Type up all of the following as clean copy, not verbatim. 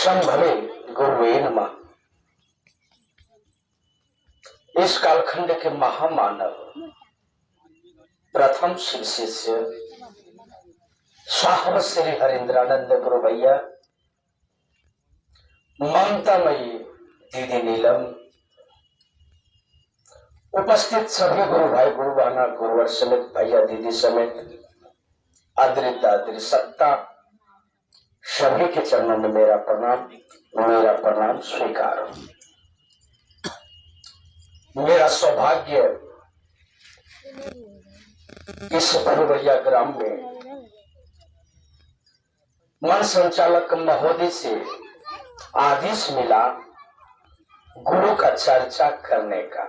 संभवे गुरुवे नमः। इस कालखंड के महामानव प्रथम शिव शिष्य साहब श्री हरेंद्रानंद गुरु भैया, ममतामयी दीदी नीलम, उपस्थित सभी गुरु भाई गुरु बहना गुरुवर समेत भैया दीदी समेत अद्रित सत्ता सभी के चरणों में मेरा प्रणाम स्वीकार। मेरा सौभाग्य इस भरवैया ग्राम में मन संचालक महोदय से आदेश मिला गुरु का चर्चा करने का।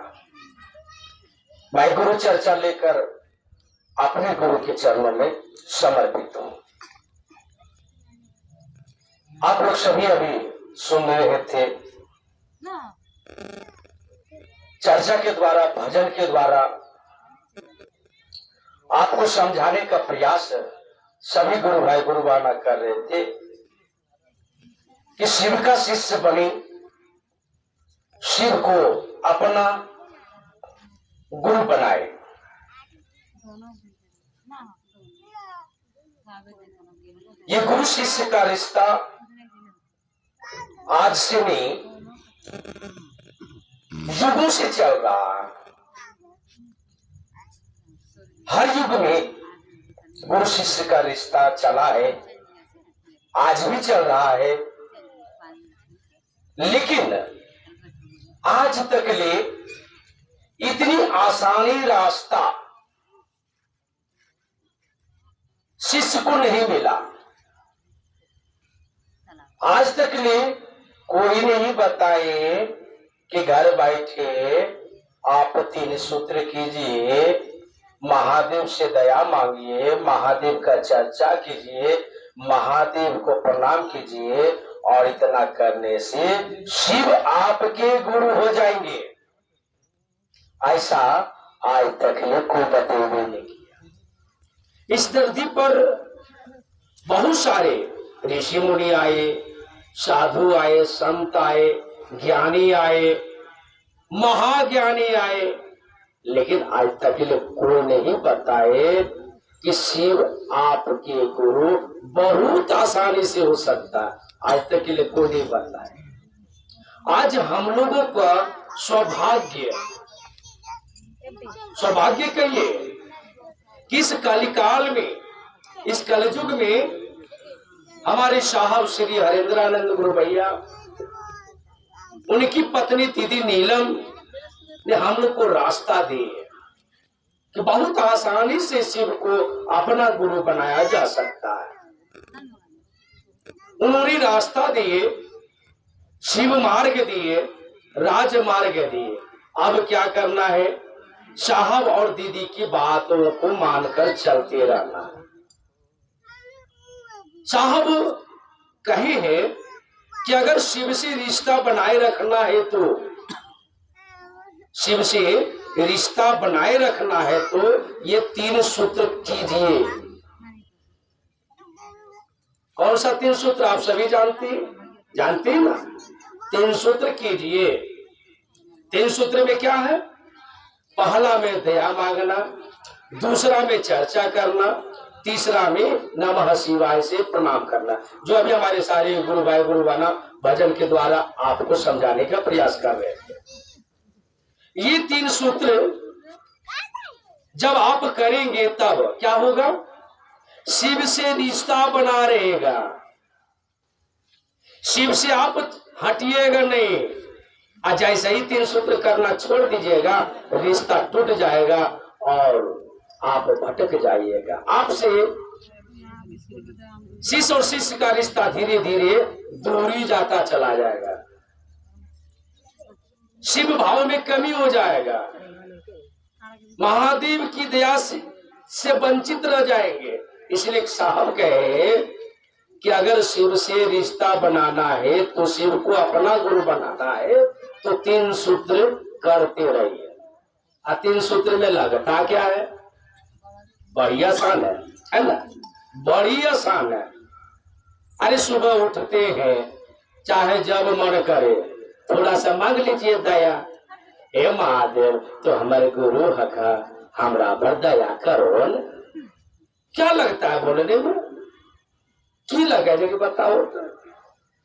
मैं गुरु चर्चा लेकर अपने गुरु के चरणों में समर्पित हूं। आप लोग सभी अभी सुन रहे थे, चर्चा के द्वारा भजन के द्वारा आपको समझाने का प्रयास सभी गुरु भाई गुरु बहना कर रहे थे कि शिव का शिष्य बने, शिव को अपना गुरु बनाए। ये गुरु शिष्य का रिश्ता आज से नहीं युगों से चल रहा है। हर युग में गुरु शिष्य का रिश्ता चला है, आज भी चल रहा है, लेकिन आज तक ले इतनी आसानी रास्ता शिष्य को नहीं मिला। आज तक ले कोई नहीं बताए कि घर बैठे आप 3 सूत्र कीजिए, महादेव से दया मांगिए, महादेव का चर्चा कीजिए, महादेव को प्रणाम कीजिए और इतना करने से शिव आपके गुरु हो जाएंगे। ऐसा आज तक ये कोई बताया नहीं किया। इस धरती पर बहुत सारे ऋषि मुनि आए, साधु आए, संत आए, ज्ञानी आए, महाज्ञानी आए, लेकिन आज तक कोई नहीं बताए कि शिव आपके गुरु बहुत आसानी से हो सकता है। आज तक कोई नहीं बताए। आज हम लोगों का सौभाग्य कहिए कि इस कलिकाल में, इस कलयुग में हमारे साहब श्री हरेंद्रानंद गुरु भैया, उनकी पत्नी दीदी नीलम ने हम लोग को रास्ता दिए कि बहुत आसानी से शिव को अपना गुरु बनाया जा सकता है। उन्होंने रास्ता दिए, शिव मार्ग दिए, राजमार्ग दिए। अब क्या करना है? साहब और दीदी की बातों को मानकर चलते रहना है। साहब कहे हैं कि अगर शिव से रिश्ता बनाए रखना है तो शिव से रिश्ता बनाए रखना है तो ये 3 सूत्र कीजिए। कौन सा 3 सूत्र आप सभी जानते हैं ना? 3 सूत्र कीजिए। 3 सूत्र में क्या है? पहला में दया मांगना, दूसरा में चर्चा करना, तीसरा में नमः शिवाय से प्रणाम करना, जो अभी हमारे सारे गुरु भाई गुरु बहना भजन के द्वारा आपको समझाने का प्रयास कर रहे थे। ये 3 सूत्र जब आप करेंगे तब क्या होगा? शिव से रिश्ता बना रहेगा। शिव से आप हटिएगा नहीं। और जैसे ही 3 सूत्र करना छोड़ दीजिएगा, रिश्ता टूट जाएगा और आप भटक जाइएगा। आपसे शिष्य और शिष्य का रिश्ता धीरे धीरे दूरी जाता चला जाएगा, शिव भाव में कमी हो जाएगा, महादेव की दया से वंचित रह जाएंगे। इसलिए साहब कहे कि अगर शिव से रिश्ता बनाना है तो शिव को अपना गुरु बनाना है तो 3 सूत्र करते रहिए। 3 सूत्र में लगता क्या है? बड़ी आसान है ना? बड़ी आसान है। अरे सुबह उठते हैं, चाहे जब मन करे थोड़ा सा मांग लीजिए दया। हे महादेव तो हमारे गुरु हका हमरा पर दया करो न। क्या लगता है बोलने में, की लगे जो कि बताओ तो।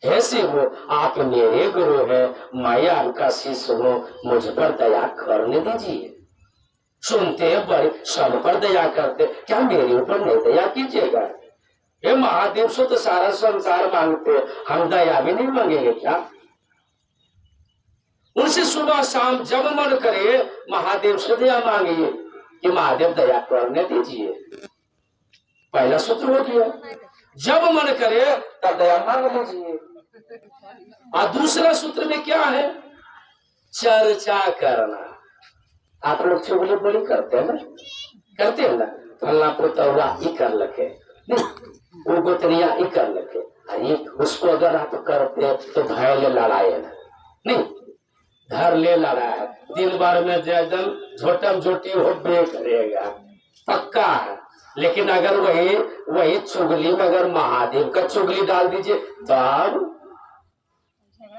हे शिव आप मेरे गुरु है, मैं आपका शिष्य हूँ, मुझ पर दया करने दीजिए। सुनते हैं बड़े सब पर दया करते, क्या मेरे ऊपर नहीं दया कीजिएगा? हे महादेव से तो सारा संसार मांगते, हम दया भी नहीं मांगेंगे क्या? उनसे सुबह शाम जब मन करे महादेव से दया मांगिए कि महादेव दया करने दीजिए। पहला सूत्र हो गया, जब मन करे तब दया मांग लीजिए। और दूसरा सूत्र में क्या है? चर्चा करना। आप लोग चुगली बड़ी करते हैं ना, करते हैं ना, फलना पुतौरा ही कर लगे, वो गोतरिया ही कर लगे, अरे उसको अगर आप करते तो भय ले लड़ाए ना, नहीं घर ले लड़ा है, दिन भर में जैदन झोटम झोटी हो बे करेगा, पक्का है। लेकिन अगर वही चुगली में अगर महादेव का चुगली डाल दीजिए तब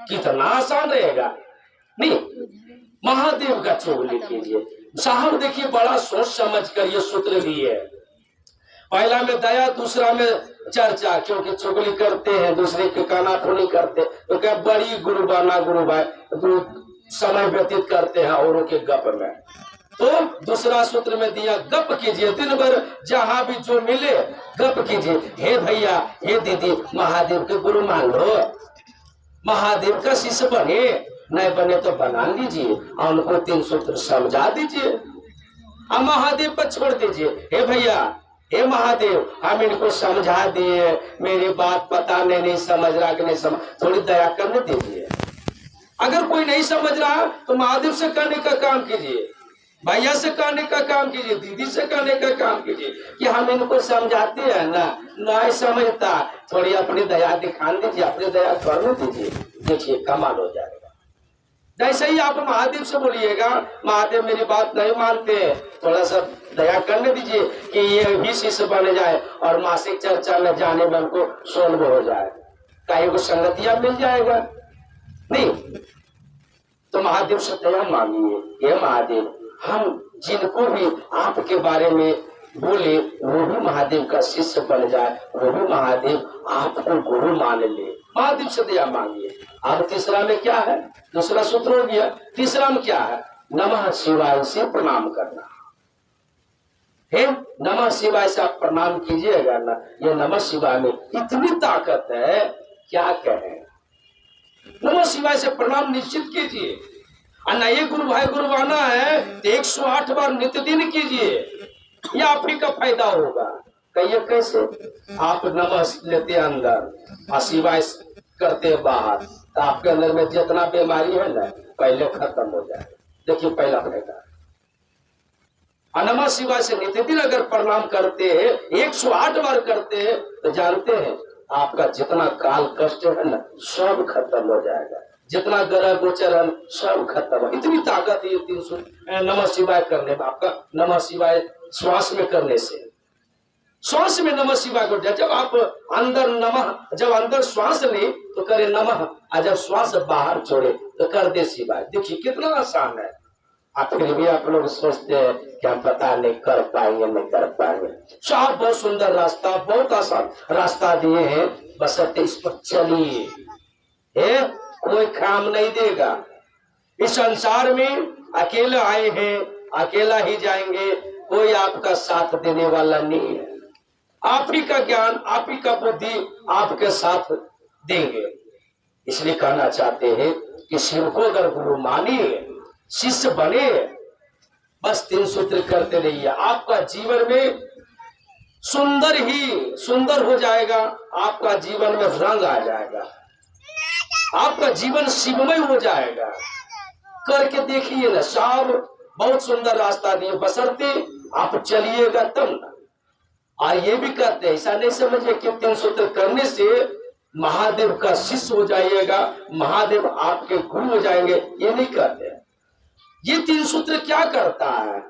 कितना आसान रहेगा। नहीं, महादेव का चुगली कीजिए। साहब देखिए बड़ा सोच समझ कर ये सूत्र दिए। पहला में दया, दूसरा में चर्चा, क्योंकि चुगली करते हैं दूसरे के कानाफूनी करते तो क्या बड़ी गुरु बाना गुरु भाई समय व्यतीत करते हैं औरों के गप में। तो दूसरा सूत्र में दिया गप कीजिए, दिन भर जहां भी जो मिले गप कीजिए। हे भैया हे दीदी महादेव के गुरु मान लो, महादेव का शिष्य बने, नहीं बने तो बना लीजिए और उनको 3 सूत्र समझा दीजिए। अब महादेव पर छोड़ दीजिए, हे भैया हे महादेव हम इनको समझा दिए, मेरी बात पता नहीं समझ रहा कि नहीं समझ, थोड़ी दया करने दीजिए। अगर कोई नहीं समझ रहा तो महादेव से करने का काम कीजिए, भैया से करने का काम कीजिए, दीदी से करने का काम कीजिए कि हम इनको समझाते हैं ना, नहीं समझता, थोड़ी अपनी दया दिखा दीजिए, अपनी दया करने दीजिए, देखिए कमाल हो जाएगा। जैसे ही आप महादेव से बोलिएगा महादेव मेरी बात नहीं मानते, थोड़ा सा दया करने दीजिए कि ये भी शिष्य बन जाए और मासिक चर्चा में जाने में उनको सोल्व हो जाए, कहीं को संगतिया मिल जाएगा। नहीं तो महादेव से दया मांगिए, ये महादेव हम जिनको भी आपके बारे में बोले वो भी महादेव का शिष्य बन जाए, वो भी महादेव आपको गुरु मान ले, महादेव से दया मांगिए। अब तीसरा में क्या है? दूसरा सूत्र हो गया। तीसरा में क्या है? नमः शिवाय से प्रणाम करना है। नमः शिवाय से आप प्रणाम कीजिएगा ना, ये नमः शिवाय में इतनी ताकत है क्या कहें। नमः शिवाय से प्रणाम निश्चित कीजिए, और नए गुरु भाई गुरुवाना है तो 108 बार नित्य दिन कीजिए, यह आप ही का फायदा होगा। कहिए कैसे? आप नमः लेते अंदर और शिवाय करते बाहर, तो आपके अंदर में जितना बीमारी है ना पहले खत्म हो जाए। देखिए पहला फायदा। नमः शिवाय से नित्य दिन अगर प्रणाम करते हैं, 108 बार करते हैं, तो जानते हैं आपका जितना काल कष्ट है ना सब खत्म हो जाएगा, जितना ग्रह गोचर है सब खत्म। इतनी ताकत है 300 नमः शिवाय करने में। आपका नमः शिवाय श्वास में करने से, श्वास में नमः शिवाय को जब आप अंदर नमः, जब अंदर श्वास ले तो करे नमः, और जब श्वास बाहर छोड़े तो कर दे शिवाय। देखिए कितना आसान है। आप फिर भी आप लोग सोचते हैं कि हम पता नहीं कर पाएंगे नहीं कर पाएंगे। साहब बहुत सुंदर रास्ता, बहुत आसान रास्ता दिए हैं, बस इस पर चलिए, कोई काम नहीं देगा। इस संसार में अकेले आए हैं, अकेला ही जाएंगे, कोई आपका साथ देने वाला नहीं है। आप ही का ज्ञान, आप ही का बुद्धि आपके साथ देंगे। इसलिए कहना चाहते हैं कि शिव को अगर गुरु मानिए, शिष्य बने, बस 3 सूत्र करते रहिए, आपका जीवन में सुंदर ही सुंदर हो जाएगा, आपका जीवन में रंग आ जाएगा, आपका जीवन शिवमय हो जाएगा। करके देखिए ना, साहब बहुत सुंदर रास्ता दिए, बशर्ते आप चलिएगा तब ना। और ये भी कहते हैं, ऐसा नहीं समझिए कि 3 सूत्र करने से महादेव का शिष्य हो जाइएगा, महादेव आपके गुरु हो जाएंगे, ये नहीं कहते। ये 3 सूत्र क्या करता है?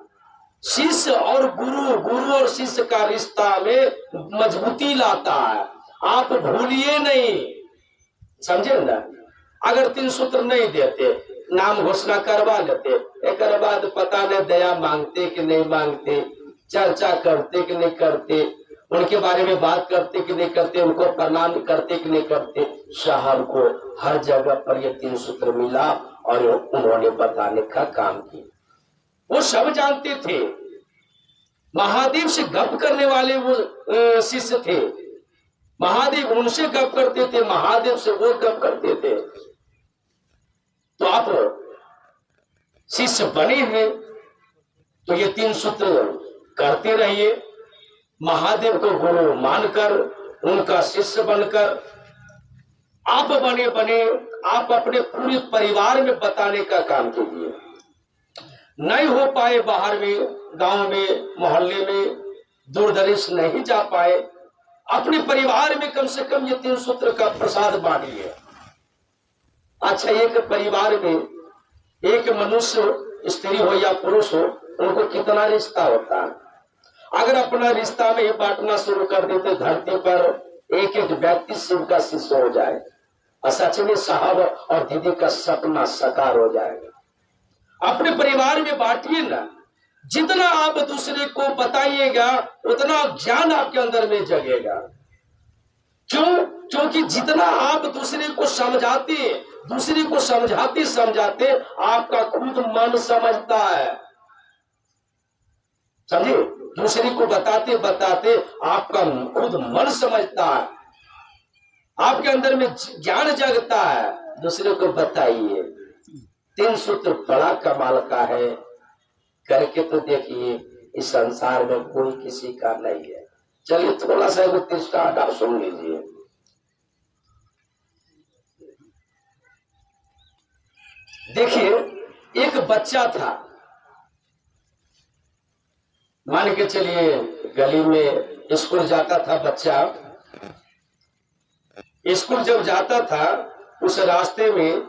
शिष्य और गुरु, गुरु और शिष्य का रिश्ता में मजबूती लाता है। आप भूलिए नहीं, समझे ना। अगर 3 सूत्र नहीं देते, नाम घोषणा करवा लेते, एक बाद पता नहीं दया मांगते कि नहीं मांगते, चर्चा करते कि नहीं करते, उनके बारे में बात करते कि नहीं करते, उनको प्रणाम करते कि नहीं करते। साहब को हर जगह पर ये 3 सूत्र मिला और उन्होंने बताने का काम किया। वो सब जानते थे, महादेव से गप करने वाले वो शिष्य थे, महादेव उनसे गप करते थे, महादेव से वो गप करते थे। तो आप शिष्य बने हैं तो ये 3 सूत्र करते रहिए, महादेव को गुरु मानकर, उनका शिष्य बनकर आप बने आप अपने पूरे परिवार में बताने का काम कीजिए। नहीं हो पाए बाहर में, गांव में, मोहल्ले में, दूर दराज नहीं जा पाए, अपने परिवार में कम से कम ये 3 सूत्र का प्रसाद बांटिए। अच्छा, एक परिवार में एक मनुष्य, स्त्री हो या पुरुष हो, उनको कितना रिश्ता होता है। अगर अपना रिश्ता में ये बांटना शुरू कर देते, धरती पर एक एक व्यक्ति शिव का शिष्य हो जाए, और सच में साहब और दीदी का सपना साकार हो जाएगा। अपने परिवार में बांटिए ना, जितना आप दूसरे को बताइएगा उतना ज्ञान आपके अंदर में जगेगा। क्यों? क्योंकि जितना आप दूसरे को समझाते, दूसरे को समझाते समझाते आपका खुद मन समझता है, समझे। दूसरे को बताते बताते आपका खुद मन समझता है, आपके अंदर में ज्ञान जगता है। दूसरे को बताइए। 3 सूत्र बड़ा कमाल का है, करके तो देखिए, इस संसार में कोई किसी का नहीं है। चलिए थोड़ा सा वो तीसरा आप सुन लीजिए। देखिए, एक बच्चा था, मान के चलिए गली में स्कूल जाता था बच्चा। स्कूल जब जाता था, उस रास्ते में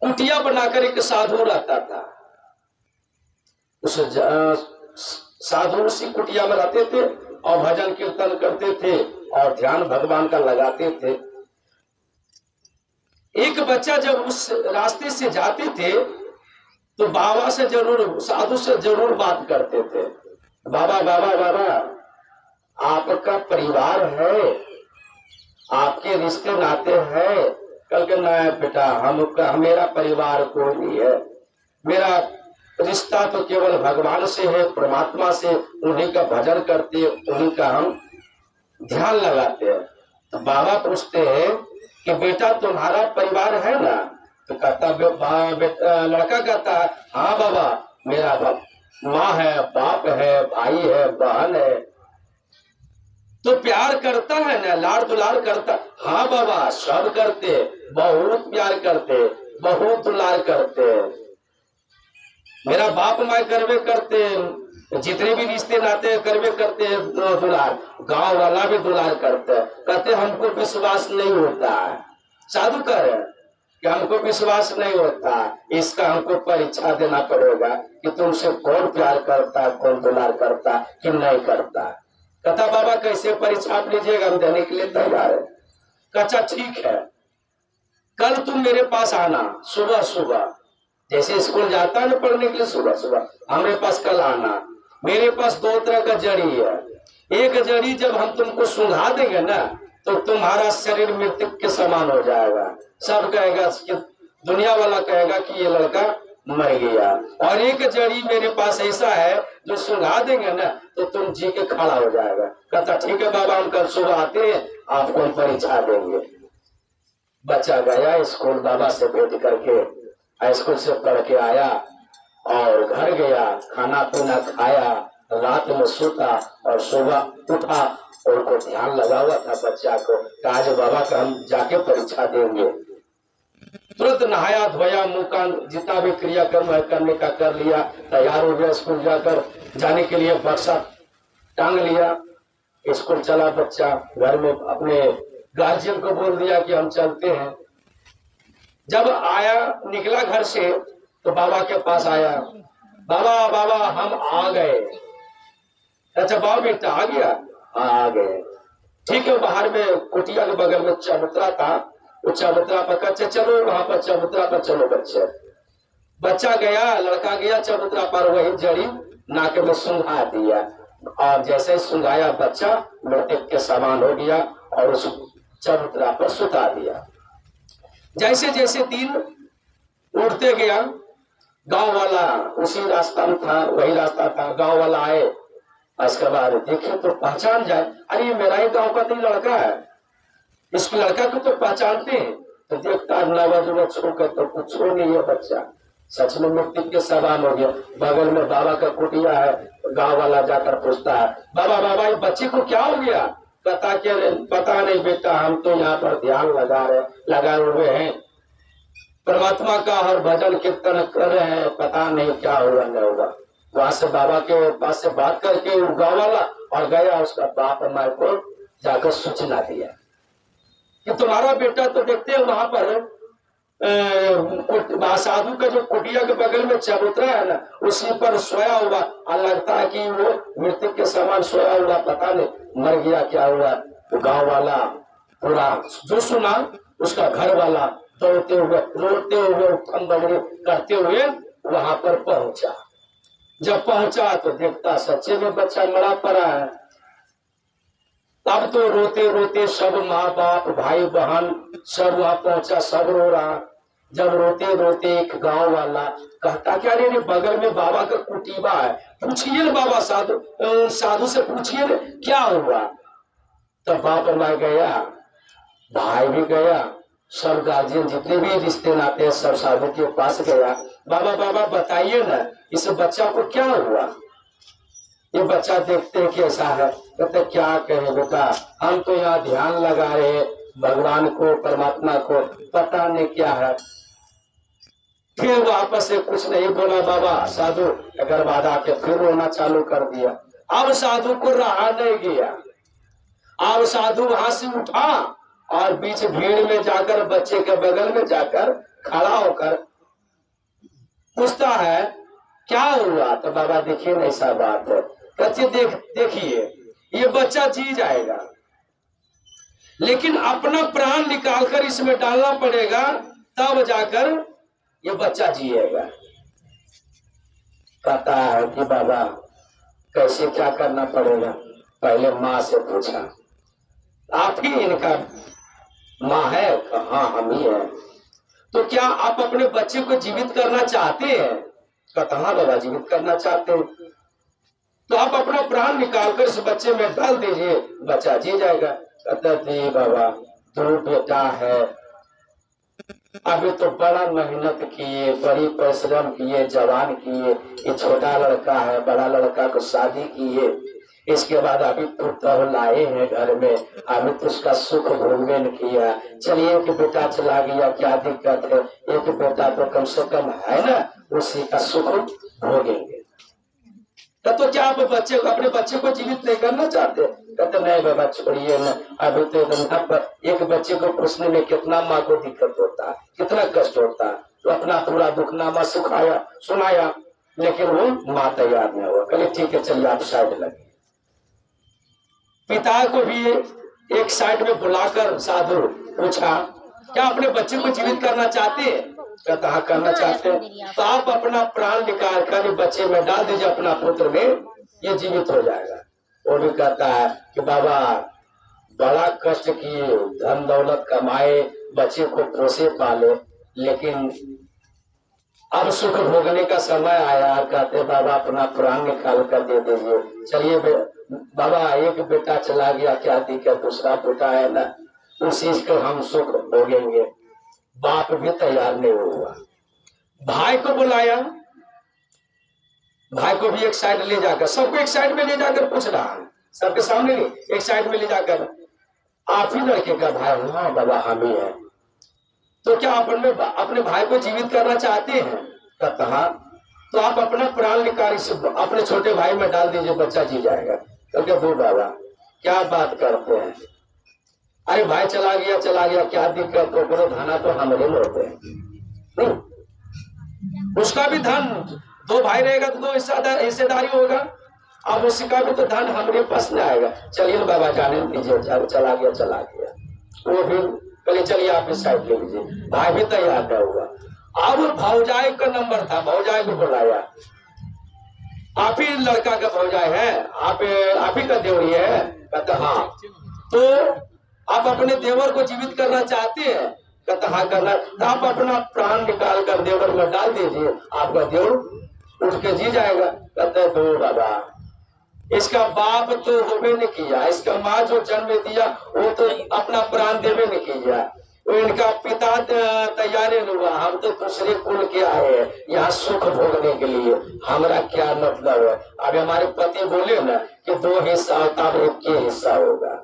कुटिया बनाकर एक साधु रहता था। उस साधु उसी कुटिया में रहते थे और भजन कीर्तन करते थे और ध्यान भगवान का लगाते थे। एक बच्चा जब उस रास्ते से जाते थे तो बाबा से जरूर, साधु से जरूर बात करते थे। बाबा बाबा बाबा, आपका परिवार है, आपके रिश्ते नाते हैं। कल के ना बेटा, मेरा परिवार कोई नहीं है, मेरा रिश्ता तो केवल भगवान से है, परमात्मा से। उन्हीं का भजन करते हैं, उन्हीं का हम ध्यान लगाते हैं। तो बाबा पूछते हैं कि बेटा तुम्हारा परिवार है ना? तो कहता लड़का कहता है, हाँ बाबा, मेरा माँ है, बाप है, भाई है, बहन है। तो प्यार करता है ना, लाड़ दुलार करता? हाँ बाबा, सब करते, बहुत प्यार करते, बहुत दुलार करते। मेरा बाप माँ करवे करते, जितने भी रिश्ते नाते करवे करते दुलार, गांव वाला भी दुलार करते। कहते हमको विश्वास नहीं होता है। साधु कह रहे हैं कि हमको विश्वास नहीं होता, इसका हमको परीक्षा देना पड़ेगा कि तुमसे कौन प्यार करता है, कौन दुलार करता कि नहीं करता। कहता बाबा कैसे परीक्षा आप लीजिएगा, हम देने के लिए तैयार है। कहता ठीक है, कल तुम मेरे पास आना सुबह सुबह, जैसे स्कूल जाता है ना पढ़ने के लिए, सुबह सुबह हमारे पास कल आना। मेरे पास 2 तरह का जड़ी है। एक जड़ी जब हम तुमको सुंघा देंगे ना तो तुम्हारा शरीर मृत्यु के समान हो जाएगा। सब कहेगा कि, दुनिया वाला कहेगा कि ये लड़का मर गया। और एक जड़ी मेरे पास ऐसा है जो सुंघा देंगे ना तो तुम जी के खड़ा हो जाएगा। कहता ठीक है बाबा, हम कल सुबह आते हैं, आपको परीक्षा देंगे। बच्चा गया स्कूल, बाबा से भेंट करके स्कूल से पढ़ के आया और घर गया, खाना पीना खाया, रात में सोता और सुबह उठा। उनको ध्यान लगा हुआ था बच्चा को, आज बाबा का हम जाके परीक्षा देंगे। तुरंत नहाया धोया, मुंह कान जितना भी क्रियाक्रम है करने का कर लिया, तैयार हो गया स्कूल जाकर जाने के लिए। बक्सा टांग लिया, स्कूल चला बच्चा। घर में अपने गार्जियन को बोल दिया कि हम चलते हैं। जब आया, निकला घर से तो बाबा के पास आया, बाबा बाबा हम आ गए। अच्छा बाबा बेटा आ गया? हाँ आ गए। ठीक है, बाहर में कुटिया के बगल में चबूतरा था, वो चबूतरा पर कच्चे चलो, वहां पर चबूतरा पर चलो बच्चे। बच्चा गया, लड़का गया चबूतरा पर, वही जड़ी नाके में सूंघा दिया, और जैसे ही सूंघाया बच्चा मृतक के समान हो गया और उस चबूतरा पर सुता दिया। जैसे जैसे दिन उड़ते गया, गांव वाला उसी रास्ता में था, वही रास्ता था, गांव वाला आए, इसके बाद देखे तो पहचान जाए, अरे ये मेरा ही गांव का तो लड़का है, इस लड़का को तो पहचानते हैं। तो देखता नवजुवक छोड़कर तो कुछ हो नहीं है, बच्चा सच में मृत्यु के सवाल हो गया। बगल में बाबा का कुटिया है, गांव वाला जाकर पूछता है, बाबा बाबा ये बच्चे को क्या हो गया? कहता क्या पता नहीं बेटा, हम तो यहाँ पर ध्यान लगाए हुए हैं, परमात्मा का हर भजन कीर्तन कर रहे हैं, पता नहीं क्या होगा नहीं होगा। वहां से बाबा के पास से बात करके गाँव वाला और गया, उसका बाप माँ को जाकर सूचना दिया कि तुम्हारा बेटा तो देखते हैं वहां पर साधु का जो कुटिया के बगल में चबूतरा है ना, उसी पर सोया हुआ, और लगता है कि वो मृत्यु के समान सोया हुआ, पता नहीं मर गया क्या हुआ। तो गांव वाला पूरा जो सुना, उसका घर वाला दौड़ते हुए रोते हुए करते हुए वहां पर पहुंचा। जब पहुंचा तो देखता सच्चे में बच्चा मरा पड़ा है। तब तो रोते रोते सब माँ बाप भाई बहन सब वहां पहुंचा, सब रो रहा। जब रोते रोते एक गांव वाला कहता क्या, अरे बगल में बाबा का कुटीबा है, पूछिए ना बाबा, साधु से पूछिए ना क्या हुआ। तब बाप मैं गया, भाई भी गया, सब गार्जियन जितने भी रिश्ते नाते हैं सब साधु के पास गया। बाबा बाबा बताइए ना इस बच्चा को क्या हुआ। ये बच्चा देखते हैं कैसा है, कहते क्या कहें बेटा, हम तो यहाँ ध्यान लगा रहे भगवान को, परमात्मा को, पता नहीं क्या है। फिर वो आपस से कुछ नहीं बोला बाबा साधु, अगर बाद आके फिर रोना चालू कर दिया। अब साधु को रहा नहीं गया, अब साधु वहां से उठा और बीच भीड़ में जाकर बच्चे के बगल में जाकर खड़ा होकर पूछता है क्या हुआ। तो बाबा देखिए ना ऐसा बात है, कहते देखिए ये बच्चा जी जाएगा, लेकिन अपना प्राण निकालकर इसमें डालना पड़ेगा, तब जाकर ये बच्चा जिएगा। कहता है कि बाबा कैसे क्या करना पड़ेगा। पहले माँ से पूछा, आप ही इनका माँ है? हाँ हम ही है। तो क्या आप अपने बच्चे को जीवित करना चाहते हैं? कहता हाँ बाबा जीवित करना चाहते हैं। तो आप अपना प्राण निकालकर इस बच्चे में डाल दीजिए, बच्चा जी जाएगा। कहता जी बाबा दो बेटा है, अभी तो बड़ा मेहनत किए, बड़ी परिश्रम किए, जवान किए, ये छोटा लड़का है, बड़ा लड़का को शादी किए, इसके बाद अभी पुत्र लाए हैं घर में, अभी तो उसका सुख भोगन किया। चलिए एक बेटा चला गया क्या दिक्कत है, एक बेटा तो कम से कम है ना, उसी का सुख भोगेंगे। तो क्या आप बच्चे को, अपने बच्चे को जीवित नहीं करना चाहते? कहते नहीं बाबा छोड़िए ना, अभी तो एक बच्चे को पूछने में कितना माँ को दिक्कत होता है, कितना कष्ट होता है। तो अपना पूरा दुखनामा सुनाया, लेकिन वो माँ तैयार नहीं हुआ। कहले ठीक है चलिए आप साइड लगे। पिता को भी एक साइड में बुलाकर साधु पूछा क्या अपने बच्चे को जीवित करना चाहते हैं? कहता हाँ करना चाहते हैं। तो आप अपना प्राण निकाल कर बच्चे में डाल दीजिए अपना पुत्र में, ये जीवित हो जाएगा। वो भी कहता है कि बाबा बड़ा कष्ट किए, धन दौलत कमाए, बच्चे को पोसे पाले, लेकिन अब सुख भोगने का समय आया। कहते बाबा अपना प्राण निकाल कर दे दीजिए। चलिए बाबा एक बेटा चला गया क्या दिक्कत, दूसरा बेटा है ना, उसी को हम सुख भोगेंगे। बाप भी तैयार नहीं हुआ। भाई को बुलाया, भाई को भी एक साइड ले जाकर, सबको एक साइड में ले जाकर पूछ रहा, सबके सामने नहीं, एक साइड में ले जाकर आप ही लड़के का भाई? हाँ बाबा हम ही है। तो क्या अपने भाई को जीवित करना चाहते हैं? कहता हाँ। तो आप अपना प्राण निकाल अपने छोटे भाई में डाल दीजिए, बच्चा जी जाएगा। क्योंकि वो बाबा क्या बात करते हैं, अरे भाई चला गया क्या दिक्कत, तो धना तो हमारे में होते हैं, उसका भी धन, दो भाई रहेगा तो दो हिस्सेदारी होगा। अब उसका भी तो धन हमारे पास नहीं आएगा। चलिए ना बाबा जाने दीजिए, चला गया। वो भी पहले चलिए आप इस साइड ले लीजिए। भाई भी तैयार नहीं हुआ। अब भौजाई का नंबर था, भौजाई को बुलाया, आप ही लड़का का भौजाई है, आप ही का देवरी है? कहता हाँ। तो आप अपने देवर को जीवित करना चाहते हैं? कहता हाँ करना। तो आप अपना प्राण निकाल कर देवर में डाल दीजिए, आपका देवर उठ के जी जाएगा। कहते हैं दो बाबा, इसका बाप तो होबे नहीं किया, इसका माँ जो जन्म दिया वो तो अपना प्राण देवे नहीं किया, वो इनका पिता तैयार हुआ। हम तो दूसरे कुल के आए हैं यहाँ सुख भोगने के लिए, हमारा क्या मतलब है? अब हमारे पति बोले ना कि 2 हिस्सा होता है, 1 हिस्सा होगा।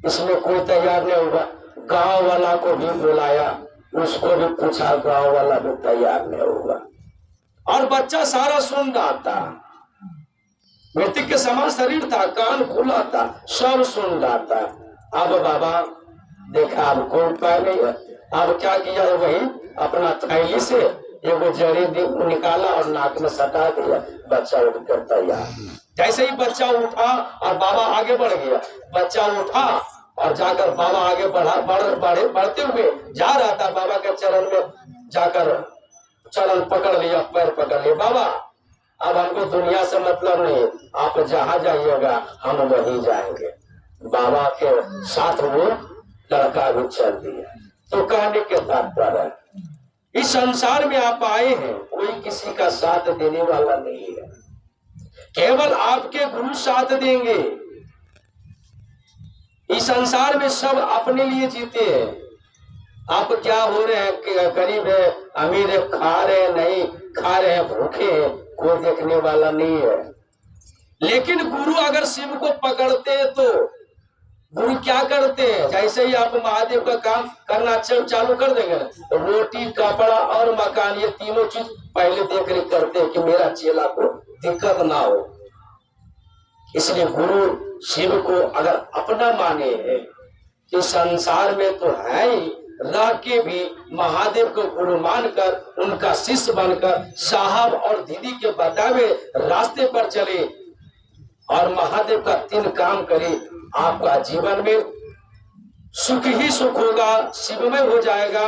इसमें कोई तैयार नहीं होगा। गांव वाला को भी बुलाया, उसको भी पूछा, गांव वाला भी तैयार नहीं होगा। और बच्चा सारा सुन रहा था, मृतिक के समान शरीर था, कान खुला था, सब सुन रहा था। अब बाबा देखा अब कोई उपाय नहीं है। अब क्या किया, वही अपना थैली से एगो जड़ी निकाला और नाक में सटा दिया, बच्चा उठकर तैयार। जैसे ही बच्चा उठा और बाबा आगे बढ़ गया, बच्चा उठा और जाकर बाबा आगे बढ़ते हुए जा रहा था, बाबा के चरण में जाकर चरण पकड़ लिया, पैर पकड़ लिया। बाबा अब हमको दुनिया से मतलब नहीं, आप जहाँ जाइएगा हम वहीं जाएंगे। बाबा के साथ वो लड़का भी चल दिया। तो कहने के तात्पर्य, इस संसार में आप आए हैं, कोई किसी का साथ देने वाला नहीं है, केवल आपके गुरु साथ देंगे। इस संसार में सब अपने लिए जीते हैं। आप क्या हो रहे हैं, गरीब है, अमीर है, खा रहे हैं, नहीं खा रहे हैं, भूखे हैं, कोई देखने वाला नहीं है। लेकिन गुरु अगर शिव को पकड़ते हैं तो गुरु क्या करते हैं, जैसे ही आप महादेव का काम करना चालू कर देंगे, तो रोटी, कपड़ा और मकान, ये तीनों चीज पहले देख रेख करते हैं कि मेरा चेला को दिक्कत ना हो। इसलिए गुरु शिव को अगर अपना माने है कि संसार में तो है ही, रह के भी महादेव को गुरु मानकर उनका शिष्य बनकर साहब और दीदी के बतावे रास्ते पर चले और महादेव का 3 काम करे, आपका जीवन में सुख ही सुख होगा, शिवमय हो जाएगा।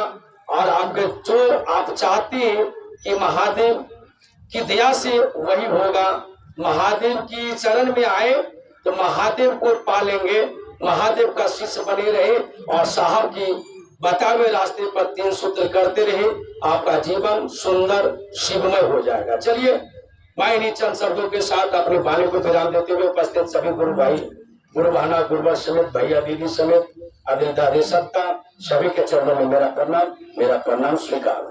और आपके जो आप चाहते हैं कि महादेव की दया से वही होगा। महादेव की चरण में आए तो महादेव को पालेंगे, महादेव का शिष्य बने रहे और साहब की बतावे रास्ते पर 3 सूत्र करते रहे, आपका जीवन सुंदर शिवमय हो जाएगा। चलिए मैं इन्हीं चंद शब्दों के साथ अपनी वाणी को विराम देते हुए उपस्थित सभी गुरु भाई, गुरु बहना, गुरुवर समेत भैया दीदी समेत अदिल दादी सत्ता सभी के चरणों में मेरा प्रणाम स्वीकार।